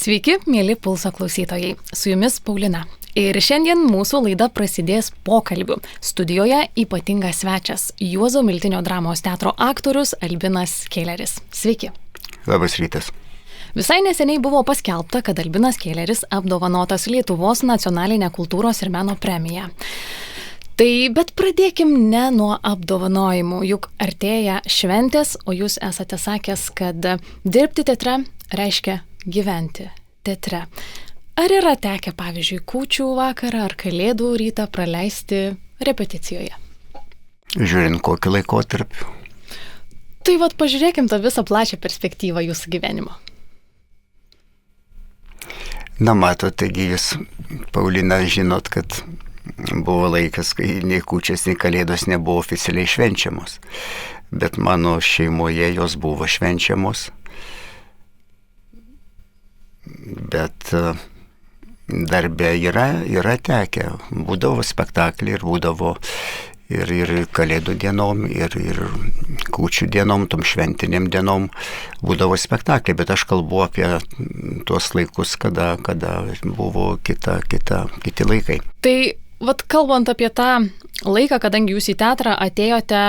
Sveiki, mėly Pulso klausytojai. Su jumis Paulina. Ir šiandien mūsų laida prasidės pokalbiu. Studijoje ypatingas svečias – Juozo Miltinio dramos teatro aktorius Albinas Kėleris. Sveiki. Labas rytas. Visai neseniai buvo paskelbta, kad Albinas Kėleris apdovanotas Lietuvos nacionalinę kultūros ir meno premiją. Tai bet pradėkim ne nuo apdovanojimų, juk artėja šventės, o jūs esate sakęs, kad dirbti teatre reiškia gyventi teatre. Ar yra tekę, pavyzdžiui, kūčių vakarą ar kalėdų rytą praleisti repeticijoje? Žiūrint kokį laikotarpį. Tai vat pažiūrėkim tą visą plačią perspektyvą jūsų gyvenimo. Na matot, taigi jūs, Paulina, žinot, kad buvo laikas, kai nei kūčias, nei kalėdos nebuvo oficialiai švenčiamos. Bet mano šeimoje jos buvo švenčiamos. Bet darbė yra tekę. Būdavo spektakliai ir būdavo ir kalėdų dienom, ir kūčių dienom, tom šventiniam dienom būdavo spektakliai. Bet aš kalbu apie tuos laikus, kada buvo kiti laikai. Tai vat kalbant apie tą laiką, kadangi jūs į teatrą atėjote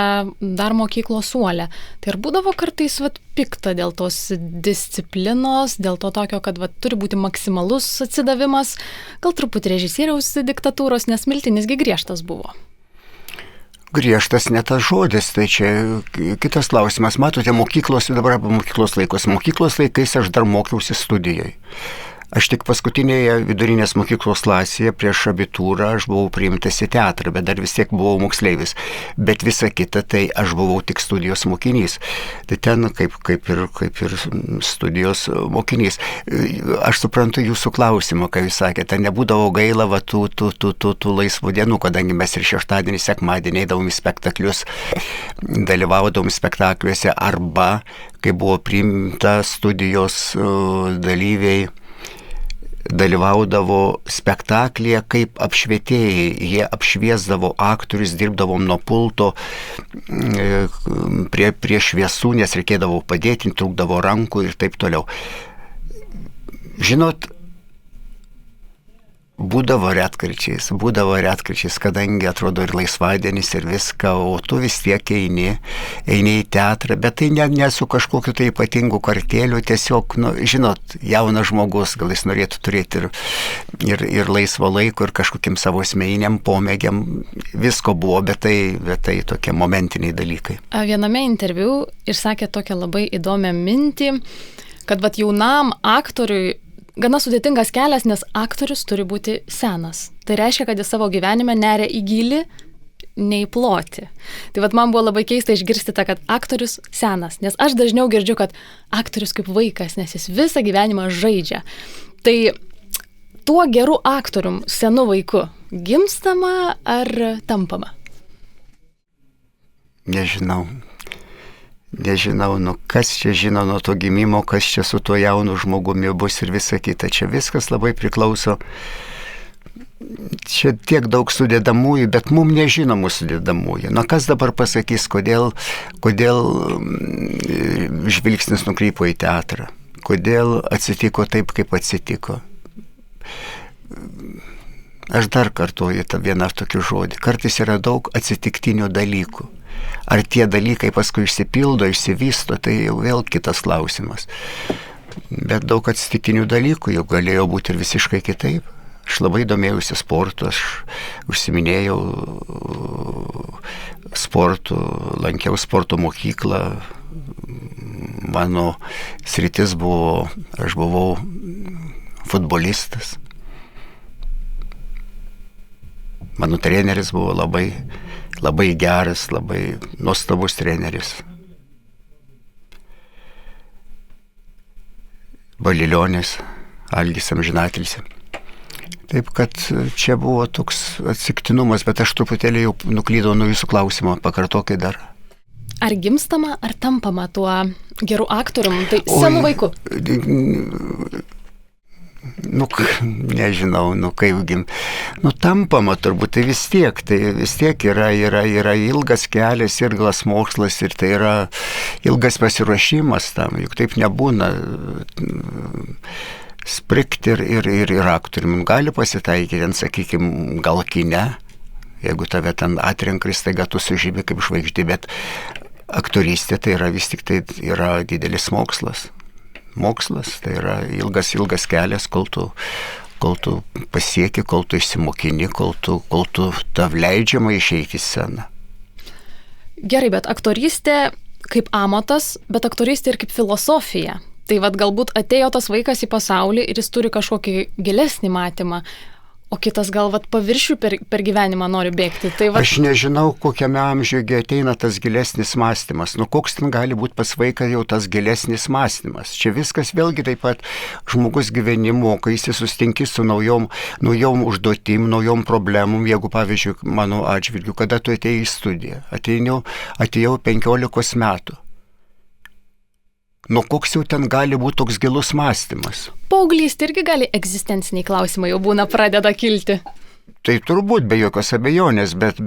dar mokyklos suole, tai ir būdavo kartais pikta dėl tos disciplinos, dėl to tokio, kad turi būti maksimalus atsidavimas, gal truputį režisieriaus diktatūros, nes Miltinisgi griežtas buvo. Griežtas ne tas žodis, tai čia kitas klausimas. Matote, dabar apie mokyklos laikus. Mokyklos laikais aš dar mokiausi studijoje. Aš tik paskutinėje vidurinės mokyklos klasėje prieš abitūrą aš buvau priimtas į teatrą, bet dar vis tiek buvau moksleivis. Bet visa kita, tai aš buvau tik studijos mokinys. Tai ten kaip ir studijos mokinys. Aš suprantu jūsų klausimą, kai jūs sakėte, nebūdavo gaila tų laisvų dienų, kadangi mes ir šeštadienį, sekmadienį eidavom į spektaklius, dalyvaudavom spektakliuose, arba, kai buvo priimta studijos dalyviai, dalyvaudavo spektaklyje kaip apšvietėjai. Jie apšviesdavo aktorius, dirbdavom nuo pulto prie šviesų, nes reikėdavo padėti, trūkdavo rankų ir taip toliau. Žinot, būdavo retkarčiais, kadangi atrodo ir laisvadienis ir viską, o tu vis tiek eini į teatrą, bet tai ne su kažkokiu tai ypatingu kartėliu, tiesiog, žinot, jaunas žmogus, gal jis norėtų turėti ir laisvo laiko, ir kažkokiam savo asmeniniam pomėgiam, visko buvo, bet tai tokie momentiniai dalykai. Viename interviu išsakė tokią labai įdomią mintį, kad jaunam aktoriui gana sudėtingas kelias, nes aktorius turi būti senas. Tai reiškia, kad jis savo gyvenime neria į gylį, ne į plotį. Tai man buvo labai keista išgirsti tą, kad aktorius senas, nes aš dažniau girdžiu, kad aktorius kaip vaikas, nes jis visą gyvenimą žaidžia. Tai tuo geru aktorium, senu vaiku, gimstama ar tampama? Nežinau, kas čia žino nuo to gimimo, kas čia su tuo jaunu žmogumi bus ir visa kita. Čia viskas labai priklauso. Čia tiek daug sudėdamųjų, bet mums nežinomų sudėdamųjų. Kas dabar pasakys, kodėl žvilgsnis nukrypo į teatrą? Kodėl atsitiko taip, kaip atsitiko? Aš dar kartuoju tą vieną tokį žodį. Kartais yra daug atsitiktinių dalykų. Ar tie dalykai paskui išsipildo, išsivysto, tai jau vėl kitas klausimas. Bet daug atsitiktinių dalykų jau galėjo būti ir visiškai kitaip. Aš labai domėjausi sportu, aš užsiminėjau sportu, lankiau sporto mokyklą. Mano sritis buvo, aš buvau futbolistas. Mano treneris buvo labai geras, labai nuostabus treneris. Balilionis, Algis amžinatilsį. Taip, kad čia buvo toks atsitiktinumas, bet aš truputėlį jau nuklydau nuo jūsų klausimo, pakartokit dar. Ar gimstama, ar tampama tuo geru aktorium, tai senu vaiku? Nežinau, tampama turbūt, tai vis tiek yra ilgas kelias, ilgas mokslas ir tai yra ilgas pasiruošimas tam, juk taip nebūna. sprigti ir aktorium. Gali pasitaikyti, ten, sakykime, gal kine, jeigu tave ten atrenka ir staiga tu sužybi kaip žvaigždė, bet aktorystė tai yra vis tik tai yra didelis mokslas. Mokslas tai yra ilgas kelias, kol tu pasieki, kol tu išsimokini, kol tu tav leidžiama išeiti į sceną. Gerai, bet aktorystė kaip amatas, bet aktorystė ir kaip filosofija. Tai vad galbūt atėjo tas vaikas į pasaulį ir jis turi kažkokį gilesnį matymą, o kitas gal vat paviršių per gyvenimą nori bėgti. Tai vat... Aš nežinau, kokiame amžiuje ateina tas gilesnis mąstymas. Nu, koks ten gali būti pas vaiką jau tas gilesnis mąstymas. Čia viskas vėlgi taip pat žmogus gyvenimo, kai jis sustinki su naujom užduotim, naujom problemom. Jeigu, pavyzdžiui, mano atžvilgiu, kada tu atėjai į studiją, atėjau 15 metų. Nu, koks jau ten gali būti toks gilus mąstymas? Paauglystė irgi gali egzistenciniai klausimai jau būna pradeda kilti. Tai turbūt be jokios abejonės, bet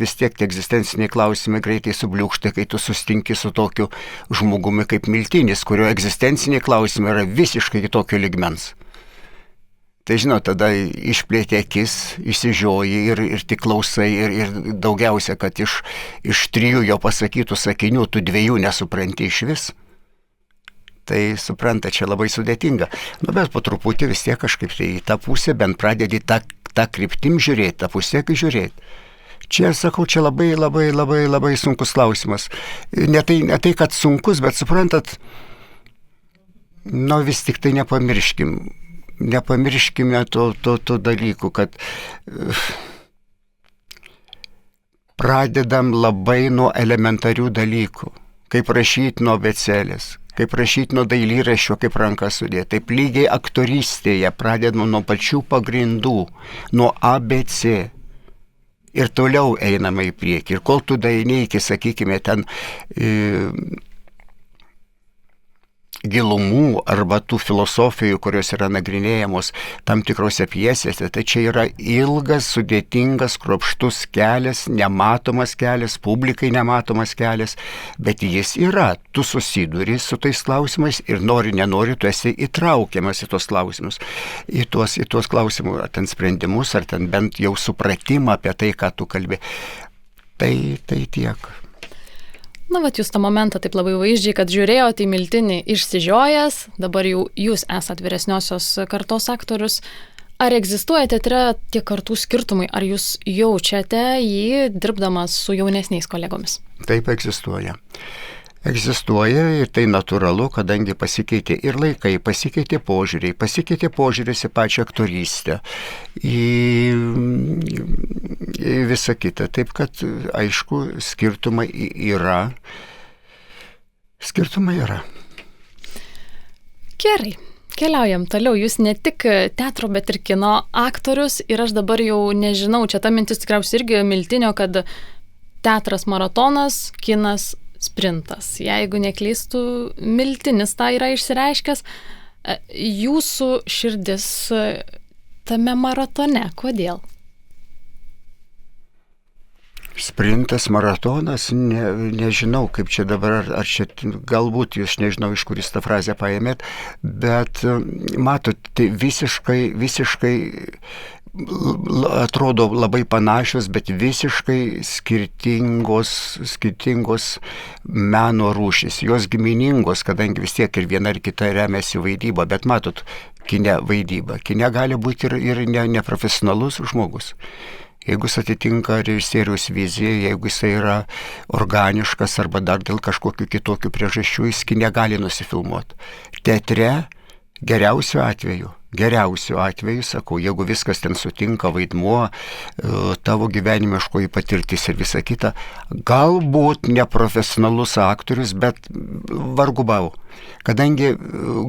vis tiek tie egzistenciniai klausimai greitai subliūkšta, kai tu sustinki su tokiu žmogumi kaip Miltinis, kurio egzistenciniai klausimai yra visiškai kitokio lygmens. Tai žinot, tada išplėtė akis, išsižioji ir tik klausai ir daugiausia, kad iš 3 jo pasakytų sakinių tu 2 nesupranti iš vis. Tai supranta, čia labai sudėtinga. Nu, bet po truputį vis tiek kažkaip tai į tą pusę bent pradedi tą kryptim žiūrėti, tą pusę žiūrėti. Čia, sakau, čia labai sunkus klausimas. Ne tai, kad sunkus, bet suprantat, nu vis tik tai nepamirškime to dalykų, kad pradedam labai nuo elementarių dalykų, kaip rašyti nuo abėcėlės, kaip rašyti nuo dailyraščio, kaip ranką sudėti. Taip lygiai aktorystėje pradedam nuo pačių pagrindų, nuo ABC. Ir toliau einama į priekį. Ir kol tu daini iki, sakykime, ten gilumų arba tų filosofijų, kurios yra nagrinėjamos tam tikrose pjesėse, tai čia yra ilgas, sudėtingas, kruopštus kelias, nematomas kelias, publikai nematomas kelias, bet jis yra. Tu susiduri su tais klausimais ir nenori, tu esi įtraukiamas į tos klausimus, į tuos klausimų, ar ten sprendimus, ar ten bent jau supratimą apie tai, ką tu kalbi. Tai tiek. Na, vat jūs tą momentą taip labai vaizdžiai, kad žiūrėjote į Miltinį išsižiojęs, dabar jau jūs esat vyresniosios kartos aktorius. Ar egzistuoja teatre tie kartų skirtumai, ar jūs jaučiate jį dirbdamas su jaunesniais kolegomis? Taip egzistuoja. Egzistuoja ir tai natūralu, kadangi pasikeitė ir laikai, pasikeitė požiūris į pačią aktorystę, į visą kitą. Taip kad, aišku, skirtumai yra. Gerai, keliaujam toliau. Jūs ne tik teatro, bet ir kino aktorius ir aš dabar jau nežinau, čia ta mintis tikriausiai irgi Miltinio, kad teatras maratonas, kinas sprintas. Jeigu neklystų, Miltinis tą yra išsireiškęs. Jūsų širdis tame maratone, kodėl? Sprintas, maratonas, nežinau, kaip čia dabar, ar čia galbūt jūs nežinau, iš kur jūs tą frazę paėmėt, bet matot, tai visiškai atrodo labai panašios, bet visiškai skirtingos meno rūšys. Jos giminingos, kadangi vis tiek ir viena ir kita remiasi vaidyba, bet matot, kine vaidyba. Kine gali būti ir neprofesionalus žmogus. Jeigu jis atitinka režisieriaus viziją, jeigu jis yra organiškas arba dar dėl kažkokių kitokių priežasčių, jis kine gali nusifilmuoti. Teatre geriausiu atveju, sakau, jeigu viskas ten sutinka, vaidmuo, tavo gyvenimiškoji patirtis ir visa kita, galbūt neprofesionalus aktorius, bet vargu bau, kadangi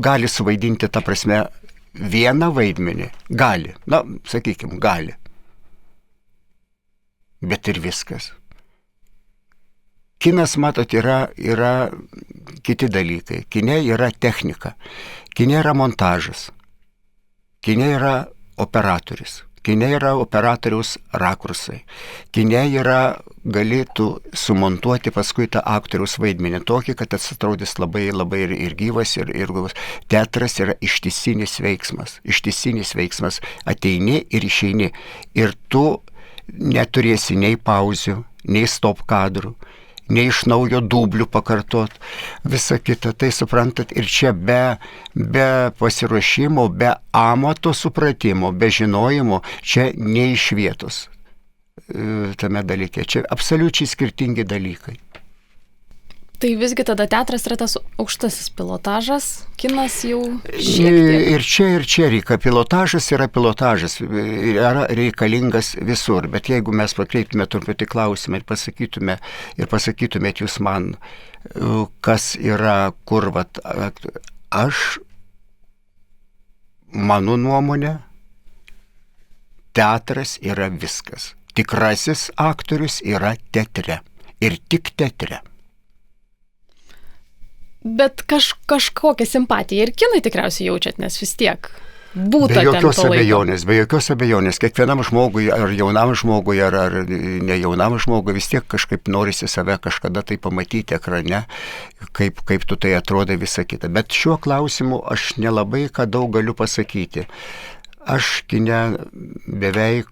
gali suvaidinti, ta prasme, vieną vaidmenį, gali, gali, bet ir viskas. Kinas, matot, yra kiti dalykai. Kine yra technika, kine yra montažas, kine yra operatorius, Kine yra operatoriaus rakursai. Kine galėtų sumontuoti paskui tą aktoriaus vaidmenį tokį, kad atrodys labai ir gyvas, ir teatras yra ištisinis veiksmas. Ištisinis veiksmas. Ateini ir išeini. Ir tu neturėsi nei pauzių, nei stop kadrų, nei iš naujo dublių pakartot, visą kitą. Tai suprantat, ir čia be pasiruošimo, be amato supratimo, be žinojimo, čia ne iš vietos tame dalyke. Čia absoliučiai skirtingi dalykai. Tai visgi tada teatras yra tas aukštasis pilotažas, kinas jau šiek tiek. Ir čia reikia. Pilotažas yra pilotažas, yra reikalingas visur. Bet jeigu mes pakreiptume truputį klausimą ir pasakytumėt jūs man, kas yra, kur, mano nuomonė, teatras yra viskas. Tikrasis aktorius yra teatre. Ir tik teatre. Bet kažkokią simpatiją ir kinui tikriausiai jaučiat, nes vis tiek būta ten to laiko. Be jokios abejonės. Kiekvienam žmogui, ar jaunam žmogui, ar ne jaunam žmogui, vis tiek kažkaip norisi save kažkada tai pamatyti ekrane, kaip tu tai atrodai, visa kita. Bet šiuo klausimu aš nelabai ką daug galiu pasakyti. Aš kine beveik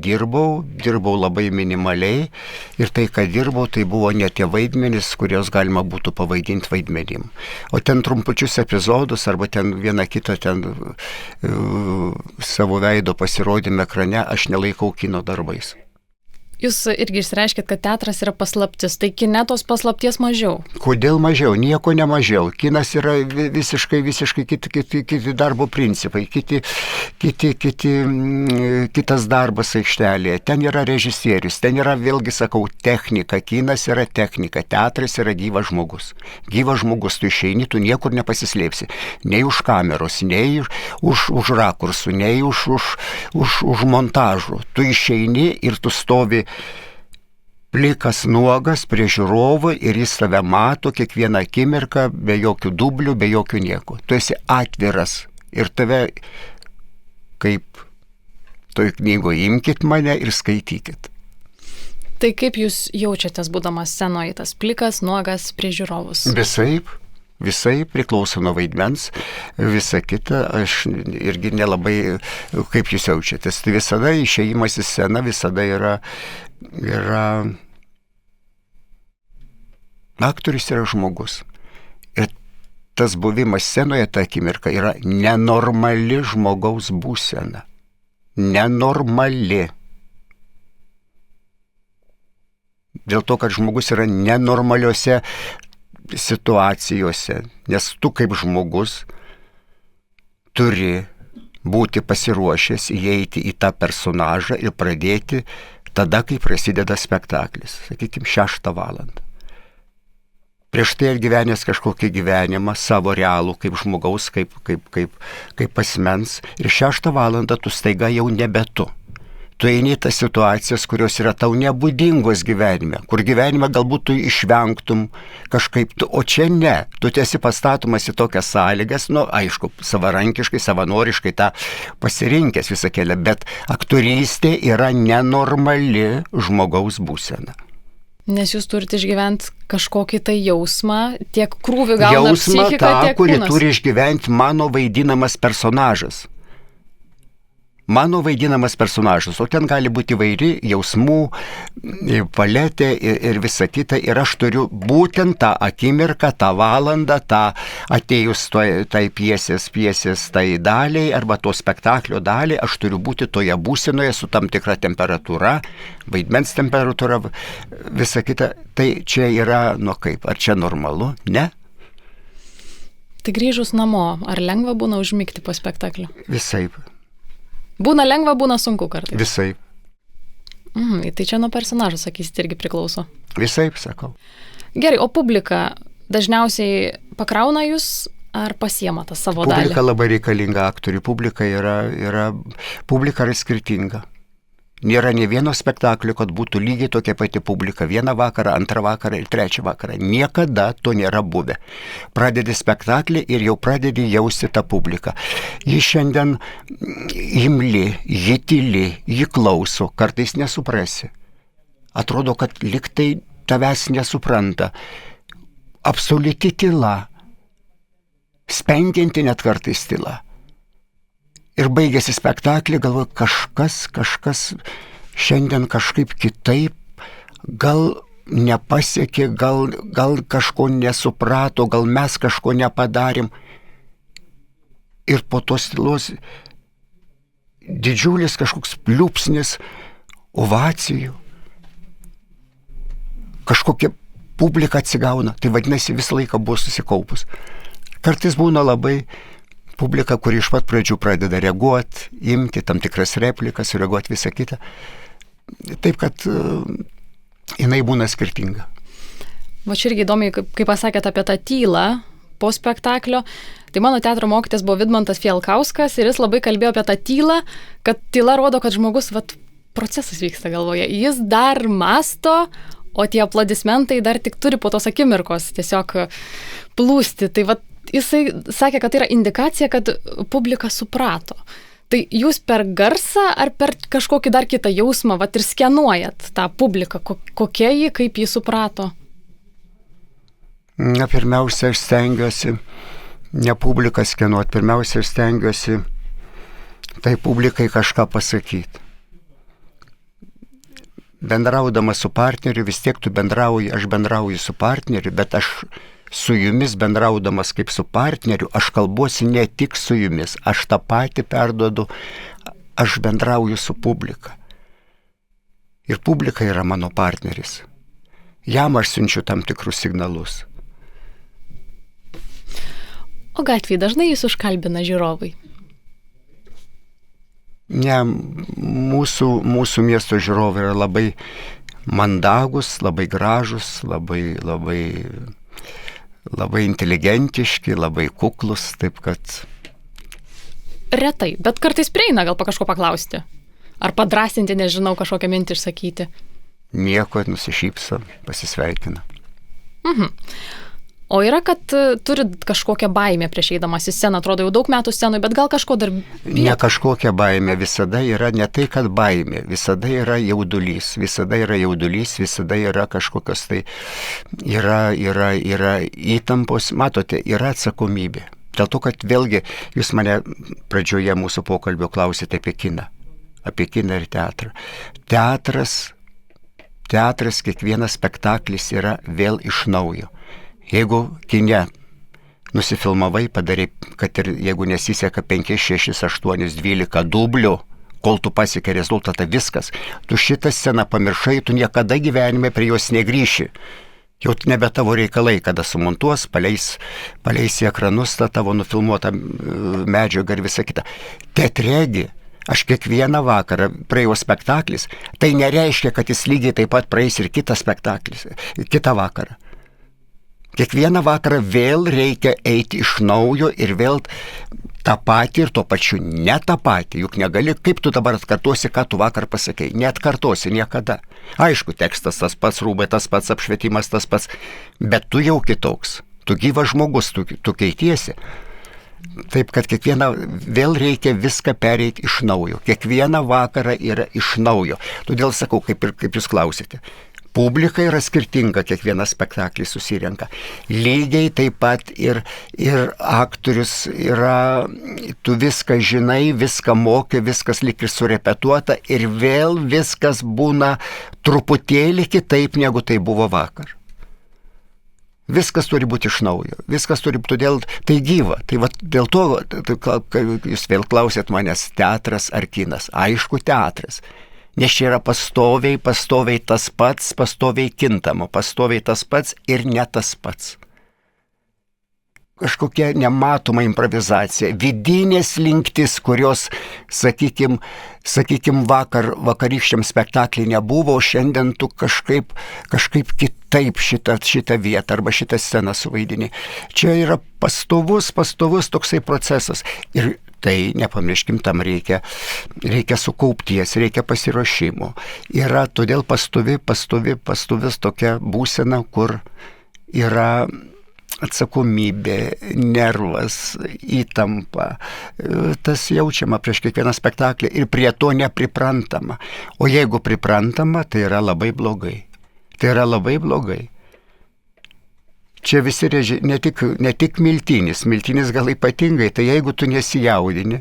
dirbau labai minimaliai ir tai, ką dirbau, tai buvo ne tie vaidmenys, kurios galima būtų pavaidinti vaidmenim. O ten trumpučius epizodus arba ten vieną kitą savo veido pasirodymą ekrane aš nelaikau kino darbais. Jūs irgi išreiškit, kad teatras yra paslaptis, tai kine tos paslapties mažiau. Kodėl mažiau? Nieko nemažiau. Kinas yra visiškai kiti darbo principai, kitas darbas aikštelėje. Ten yra režisierius, ten yra, vėlgi sakau, technika. Kinas yra technika, teatras yra gyvas žmogus. Gyvas žmogus, tu išeini, tu niekur nepasislėpsi. Nei už kameros, nei už rakursų, nei už montažų. Tu išeini ir tu stovi plikas nuogas prie žiūrovų ir jis tave mato kiekvieną akimirką, be jokių dublių, be jokių nieko. Tu esi atviras ir tave, kaip toj knygoje, imkit mane ir skaitykit. Tai kaip jūs jaučiatės būdamas scenoje, tas plikas nuogas prie žiūrovus? Visai priklauso nuo vaidmens, visa kita, aš irgi nelabai, kaip jūs jaučiatės. Tai visada išėjimas į sceną visada yra aktorius yra žmogus. Ir tas buvimas scenoje tą akimirką yra nenormali žmogaus būsena. Nenormali. Dėl to, kad žmogus yra nenormaliuose situacijose, nes tu kaip žmogus turi būti pasiruošęs įeiti į tą personažą ir pradėti tada, kai prasideda spektaklis, sakykime, 6 valandą. Prieš tai atgyvenęs kažkokį gyvenimą, savo realų kaip žmogaus, kaip asmens, ir 6 valandą tu staiga jau nebe tu. Tu eini į tas situacijas, kurios yra tau nebūdingos gyvenime, kur gyvenime galbūt tu išvengtum kažkaip, o čia ne. Tu esi pastatomas į tokias sąlygas, aišku, savarankiškai, savanoriškai tą pasirinkęs visą kelią, bet aktorystė yra nenormali žmogaus būsena. Nes jūs turite išgyventi kažkokį tai jausmą, tiek krūvį gauna psichika, tiek kūnas. Jausmą tą, kurį turi išgyventi mano vaidinamas personažas. Mano vaidinamas personažas, o ten gali būti įvairi jausmų, paletė ir visa kita. Ir aš turiu būtent tą akimirką, tą valandą, tą atėjus tai piesės tai daliai arba to spektaklio daliai, aš turiu būti toje būsenoje su tam tikra temperatūra, vaidmens temperatūra, visa kita. Tai čia yra, kaip, ar čia normalu? Ne? Tai grįžus namo, ar lengva būna užmigti po spektaklio? Visaip. Būna lengva, būna sunku kartais. Visaip. Tai čia nuo personažo, sakysit, irgi priklauso. Visaip, sakau. Gerai, o publika dažniausiai pakrauna jūs ar pasiema tą savo dalį? Publika labai reikalinga aktoriui. Publika yra skirtinga. Nėra nė vieno spektaklio, kad būtų lygiai tokia pati publika. Vieną vakarą, antrą vakarą ir trečią vakarą. Niekada to nėra buvę. Pradedi spektaklį ir jau pradedi jausti tą publiką. Ji šiandien imli, ji tyli, ji klauso, kartais nesuprasi. Atrodo, kad liktai tavęs nesupranta. Absoliuti tyla. Spengianti net kartais tyla. Ir baigėsi spektaklį, galvoju, kažkas šiandien kažkaip kitaip, gal nepasiekė, gal kažko nesuprato, gal mes kažko nepadarėm. Ir po tos tylos didžiulis kažkoks pliūpsnis ovacijų. Kažkokia publika atsigauna, tai vadinasi visą laiką buvo susikaupus. Kartais būna labai publika, kuri iš pat pradžių pradeda reaguoti, imti tam tikras replikas, reaguoti visą kitą. Taip, kad jinai būna skirtinga. Va čia irgi įdomiai, kaip pasakėte apie tą tylą po spektaklio, tai mano teatro mokytojas buvo Vidmantas Fielkauskas ir jis labai kalbėjo apie tą tylą, kad tyla rodo, kad žmogus, procesas vyksta galvoje. Jis dar mąsto, o tie aplodismentai dar tik turi po tos akimirkos tiesiog plūsti. Tai jisai sakė, kad tai yra indikacija, kad publika suprato. Tai jūs per garsą ar per kažkokį dar kitą jausmą ir skenuojat tą publiką, kokia ji, kaip ji suprato? Na, pirmiausia, aš stengiuosi ne publiką skenuoti, pirmiausia, aš stengiuosi tai publikai kažką pasakyti. Bendraudamas su partneriu, vis tiek tu bendrauji, aš bendrauju su partneriu, bet aš su jumis bendraudamas kaip su partneriu, aš kalbuosi ne tik su jumis, aš tą patį perduodu, aš bendrauju su publika. Ir publika yra mano partneris. Jam aš siunčiu tam tikrus signalus. O gatvėje dažnai jūs užkalbina žiūrovai? Ne, mūsų miesto žiūrovai yra labai mandagus, labai gražus, labai inteligentiški, labai kuklus, taip kad... Retai, bet kartais prieina gal kažko paklausti. Ar padrasinti, nežinau, kažkokią mintį išsakyti. Nieko, nusišypso, pasisveikina. O yra, kad turit kažkokią baimę prieš eidamas į sceną, atrodo jau daug metų scenui, bet gal kažko dar... Ne kažkokia baimė, visada yra ne tai, kad baimė, visada yra jaudulys, visada yra kažkokios tai, yra įtampos, matote, yra atsakomybė. Dėl to, kad vėlgi, jūs mane pradžioje mūsų pokalbio klausėte apie kiną ir teatrą. Teatras, kiekvienas spektaklis yra vėl iš naujo. Jeigu kine nusifilmavai, padarai, kad ir jeigu nesiseka 5, 6, 8, 12 dublių, kol tu pasiekė rezultatą, viskas. Tu šitą sceną pamiršai, tu niekada gyvenime prie jos negrįši. Jau nebe tavo reikalai, kada sumontuos, paleis į ekranus tą tavo nufilmuotą medžiagą ir visą kitą. Teatregi, aš kiekvieną vakarą praėjau spektaklis, tai nereiškia, kad jis lygiai taip pat praeis ir kitą spektaklis, kitą vakarą. Kiekvieną vakarą vėl reikia eiti iš naujo ir vėl tą patį ir tuo pačiu ne tą patį. Juk negali, kaip tu dabar atkartosi, ką tu vakar pasakei. Neatkartosi niekada. Aišku, tekstas tas pats, rūbai tas pats, apšvietimas tas pats, bet tu jau kitoks. Tu gyvas žmogus, tu keitiesi. Taip, kad vėl reikia viską pereiti iš naujo. Kiekvieną vakarą yra iš naujo. Todėl sakau, kaip jūs klausėte. Publika yra skirtinga, kiekvienas spektaklis susirenka. Lygiai taip pat ir aktorius yra, tu viską žinai, viską moki, viskas lyg ir surepetuota ir vėl viskas būna truputėlį kitaip, negu tai buvo vakar. Viskas turi būti iš naujo, todėl tai gyva. Tai dėl to, jūs vėl klausėt manęs, teatras ar kinas. Aišku, teatras. Nes čia yra pastoviai tas pats, pastoviai kintama, pastoviai tas pats ir ne tas pats. Kažkokia nematoma improvizacija, vidinės linktis, kurios, sakykim, vakarykščiam spektaklį nebuvo, šiandien tu kažkaip kitaip šitą vietą arba šitą sceną suvaidini. Čia yra pastovus toksai procesas. Ir tai nepamirškim, tam reikia sukaupties, reikia pasiruošimo. Yra todėl pastovis tokia būsena, kur yra atsakomybė, nervas, įtampa. Tas jaučiama prieš kiekvieną spektaklį ir prie to nepriprantama. O jeigu priprantama, tai yra labai blogai. Tai yra labai blogai. Čia visi ne tik Miltinis gal ypatingai, tai jeigu tu nesijaudini,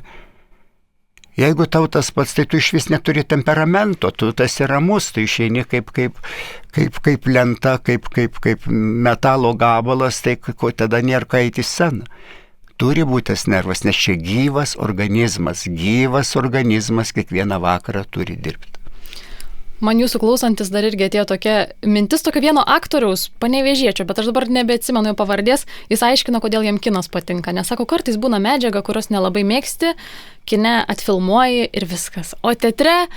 jeigu tau tas pats, tai tu iš vis neturi temperamento, tu tas yra ramus, tu išeini kaip lenta, kaip metalo gabalas, tai ko tada nėra ką eiti į sceną. Turi būti tas nervas, nes čia gyvas organizmas kiekvieną vakarą turi dirbti. Man jūsų klausantis dar irgi atėjo tokia mintis tokio vieno aktoriaus, panevėžiečio, bet aš dabar nebeatsimenu jo pavardės, jis aiškino, kodėl jam kinas patinka, nes sako, kartais būna medžiaga, kurios nelabai mėgsti, kine atfilmuoji ir viskas, o teatre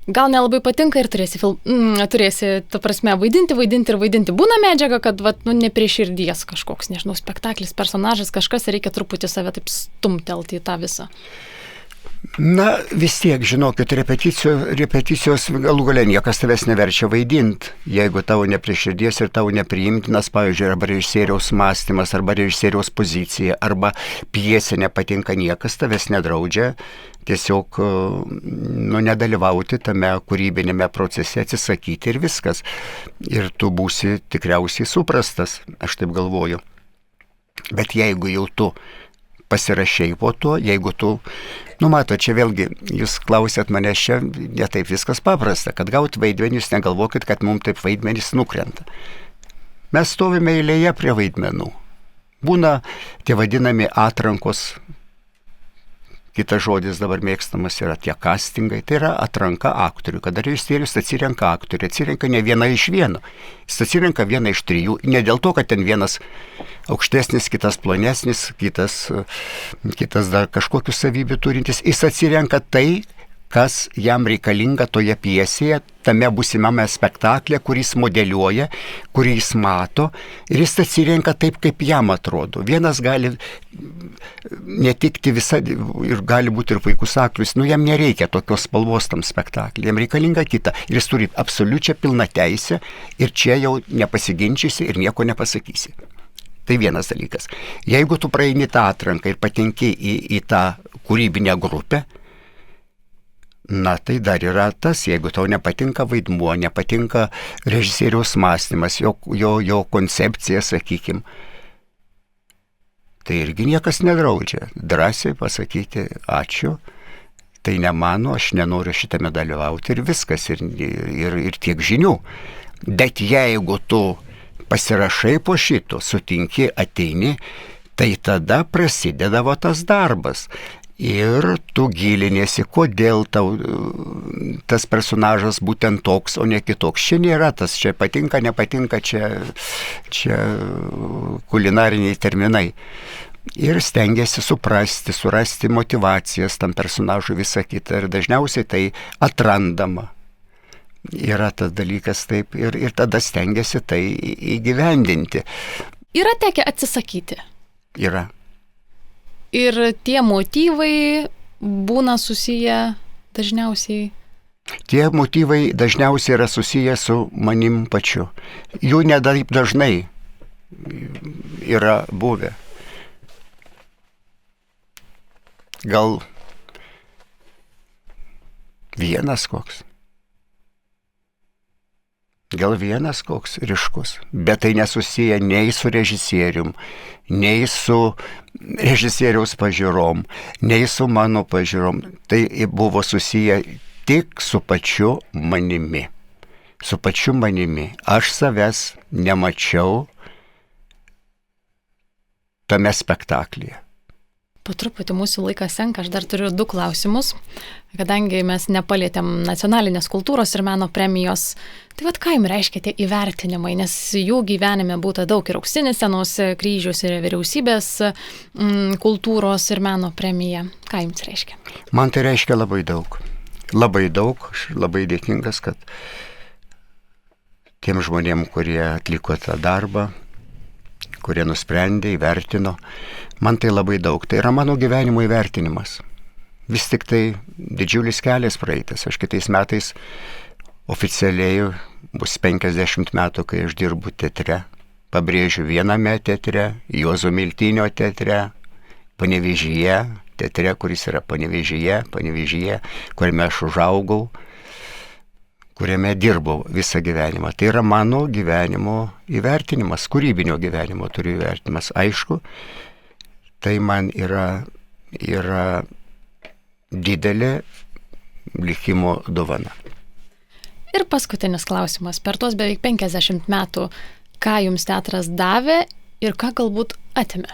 gal nelabai patinka ir turėsi, ta prasme, vaidinti. Būna medžiaga, kad ne prie širdies kažkoks, nežinau, spektaklis, personažas, kažkas, reikia truputį save taip stumtelti į tą visą. Na, vis tiek, žinokit, repeticijos galų gale niekas tavęs neverčia vaidinti. Jeigu tavo ne prie širdies ir tavo nepriimtinas, pavyzdžiui, arba režisieriaus mąstymas, arba režisieriaus pozicija, arba pjesė nepatinka, niekas tavęs nedraudžia tiesiog nedalyvauti tame kūrybinėme procese, atsisakyti ir viskas. Ir tu būsi tikriausiai suprastas, aš taip galvoju. Bet jeigu jau tu pasirašei po to, jeigu tu, matot, čia vėlgi, jūs klausėt mane, čia ne taip viskas paprasta, kad gauti vaidmenys, negalvokit, kad mums taip vaidmenys nukrenta. Mes stovime eilėje prie vaidmenų. Būna tie vadinami atrankos, kitas žodis dabar mėgstamas yra tie castingai, tai yra atranka aktorių, kada režisierius atsirenka aktorių, atsirenka ne vieną iš vieno, jis atsirenka vieną iš trijų, ne dėl to, kad ten vienas aukštesnis, kitas plonesnis, kitas dar kažkokių savybių turintis, jis atsirenka tai, kas jam reikalinga toje pjesėje, tame būsimame spektaklė, kuris modeliuoja, kurį jis mato, ir jis atsirenka taip, kaip jam atrodo. Vienas gali netikti visą, ir gali būti ir puikus aktorius, jam nereikia tokios spalvos tam spektaklį, jam reikalinga kita, ir jis turi absoliučią pilną teisę, ir čia jau nepasiginčysi ir nieko nepasakysi. Tai vienas dalykas. Jeigu tu praeini tą atranką ir patenki į tą kūrybinę grupę, tai dar yra tas, jeigu tau nepatinka vaidmuo, nepatinka režisieriaus mąstymas, jo koncepcija, sakykim, tai irgi niekas nedraudžia. Drąsiai pasakyti ačiū, tai ne mano, aš nenoriu šitame dalyvauti ir viskas, ir tiek žinių. Bet jeigu tu pasirašai po šito, sutinki, ateini, tai tada prasideda tas darbas. Ir tu giliniesi, kodėl tau tas personažas būtent toks, o ne kitoks. Čia nėra tas, čia patinka, nepatinka, čia kulinariniai terminai. Ir stengiasi surasti motivacijas tam personažui, visą kitą. Ir dažniausiai tai atrandama. Yra tas dalykas taip, ir tada stengiasi tai įgyvendinti. Yra tekę atsisakyti? Yra. Ir tie motyvai būna susiję dažniausiai? Tie motyvai dažniausiai yra susiję su manim pačiu. Jų nedaip dažnai yra buvę. Gal vienas koks ryškus, bet tai nesusiję nei su režisierium, nei su režisieriaus pažiūrom, nei su mano pažiūrom. Tai buvo susiję tik su pačiu manimi. Aš savęs nemačiau tame spektaklyje. Po truputį mūsų laikas senka, aš dar turiu 2 klausimus, kadangi mes nepalietėm nacionalinės kultūros ir meno premijos. Tai ką jums reiškia tie įvertinimai, nes jų gyvenime būta daug ir auksinis scenos kryžius, ir vyriausybės kultūros ir meno premija. Ką jums reiškia? Man tai reiškia labai daug. Labai daug, aš labai dėkingas, kad tiem žmonėm, kurie atliko tą darbą, kurie nusprendė, įvertino, Man tai labai daug. Tai yra mano gyvenimo įvertinimas. Vis tik tai didžiulis kelias praeitas. Aš kitais metais oficialiai bus 50 metų, kai aš dirbu teatre. Pabrėžiu, viename teatre, Juozo Miltinio teatre, Panevėžyje, teatre, kuris yra Panevėžyje, kuriame aš užaugau, kuriame dirbau visą gyvenimą. Tai yra mano gyvenimo įvertinimas, kūrybinio gyvenimo turiu įvertinimas. Aišku, tai man yra didelė likimo dovana. Ir paskutinis klausimas. Per tuos beveik 50 metų, ką jums teatras davė ir ką galbūt atėmė?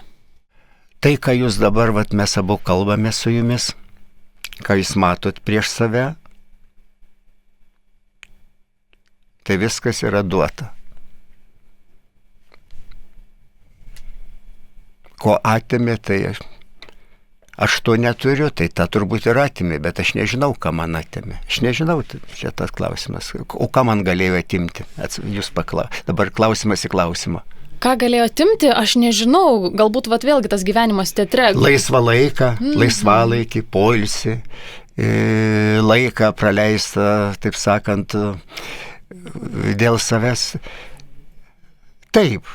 Tai, ką jūs dabar, mes abu kalbame su jumis, ką jūs matot prieš save, tai viskas yra duota. Ko atėmė, tai aš to neturiu, tai tą turbūt ir atėmė, bet aš nežinau, ką man atėmė. Aš nežinau, čia tas klausimas. O ką man galėjo atimti? Jūs dabar klausimas į klausimą. Ką galėjo atimti, aš nežinau, galbūt vėlgi tas gyvenimas teatre. Laisvą laiką, laisvalaikį, poilsį, laiką praleistą, taip sakant, dėl savęs. Taip,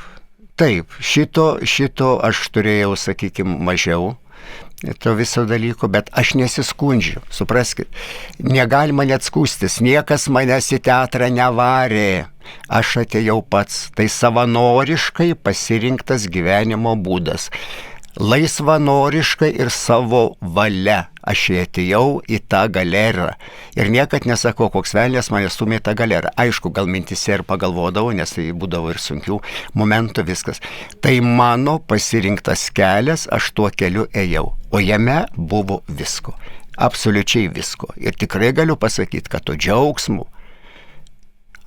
šito aš turėjau, sakykime, mažiau to viso dalyko, bet aš nesiskundžiu, supraskit. Negalima net skūstis, niekas manęs į teatrą nevarė. Aš atėjau pats, tai savanoriškai pasirinktas gyvenimo būdas. Laisvanoriškai ir savo valia aš atėjau į tą galerą. Ir niekad nesakau, koks velnias mane stumė į tą galerą. Aišku, gal mintise ir pagalvodavau, nes tai būdavo ir sunkių momentų viskas. Tai mano pasirinktas kelias, aš tuo keliu ėjau. O jame buvo visko. Absoliučiai visko. Ir tikrai galiu pasakyti, kad to džiaugsmų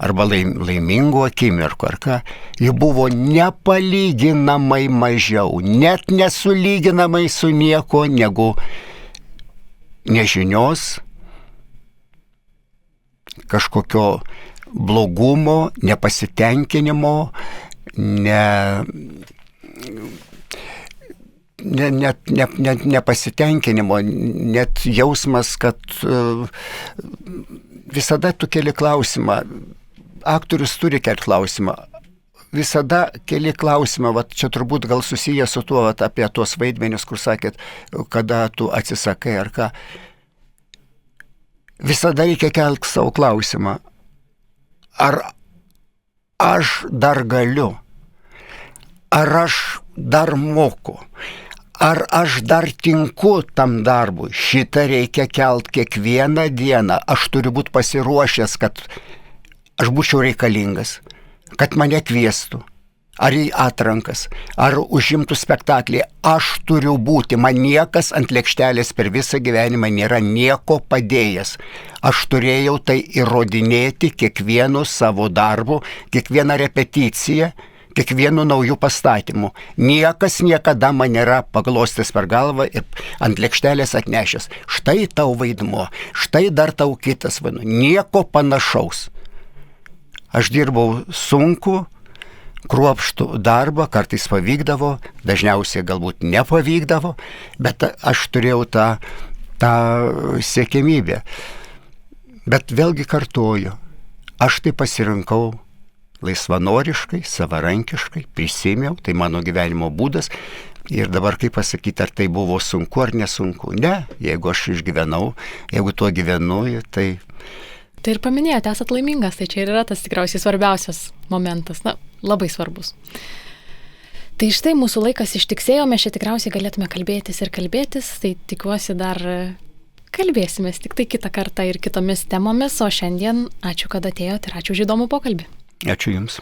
arba laimingų akimirkų, ar ką, jų buvo nepalyginamai mažiau, net nesulyginamai su nieko, negu nežinios, kažkokio blogumo, nepasitenkinimo, nepasitenkinimo, net jausmas, kad visada tu keli klausimą. Aktorius turi kelti klausimą. Visada keli klausimą, čia turbūt gal susiję su tuo, apie tuos vaidmenius, kur sakėt, kada tu atsisakai ar ką. Visada reikia kelti savo klausimą. Ar aš dar galiu? Ar aš dar moku? Ar aš dar tinku tam darbui? Šitą reikia kelti kiekvieną dieną. Aš turiu būti pasiruošęs, kad aš būčiau reikalingas, kad mane kviestų, ar į atrankas, ar užimtų spektaklį. Aš turiu būti, man niekas ant lėkštelės per visą gyvenimą nėra nieko padėjęs. Aš turėjau tai įrodinėti kiekvienu savo darbu, kiekvieną repeticiją, kiekvienu naujų pastatymų. Niekas niekada man nėra paglostęs per galvą ir ant lėkštelės atnešęs. Štai tau vaidmuo, štai dar tau kitas vaidmuo. Nieko panašaus. Aš dirbau sunku, kruopštų darbą, kartais pavykdavo, dažniausiai galbūt nepavykdavo, bet aš turėjau tą siekiamybę. Bet vėlgi kartuoju, aš tai pasirinkau laisvanoriškai, savarankiškai, prisėmiau, tai mano gyvenimo būdas. Ir dabar kaip pasakyti, ar tai buvo sunku ar nesunku? Ne, jeigu aš išgyvenau, jeigu tuo gyvenu, tai... Tai ir paminėjote, esat laimingas, tai čia ir yra tas tikriausiai svarbiausias momentas, labai svarbus. Tai štai mūsų laikas ištiksėjo, mes čia tikriausiai galėtume kalbėtis, tai tikiuosi dar kalbėsime tik tai kitą kartą ir kitomis temomis, o šiandien ačiū, kad atėjote ir ačiū už įdomų pokalbį. Ačiū Jums.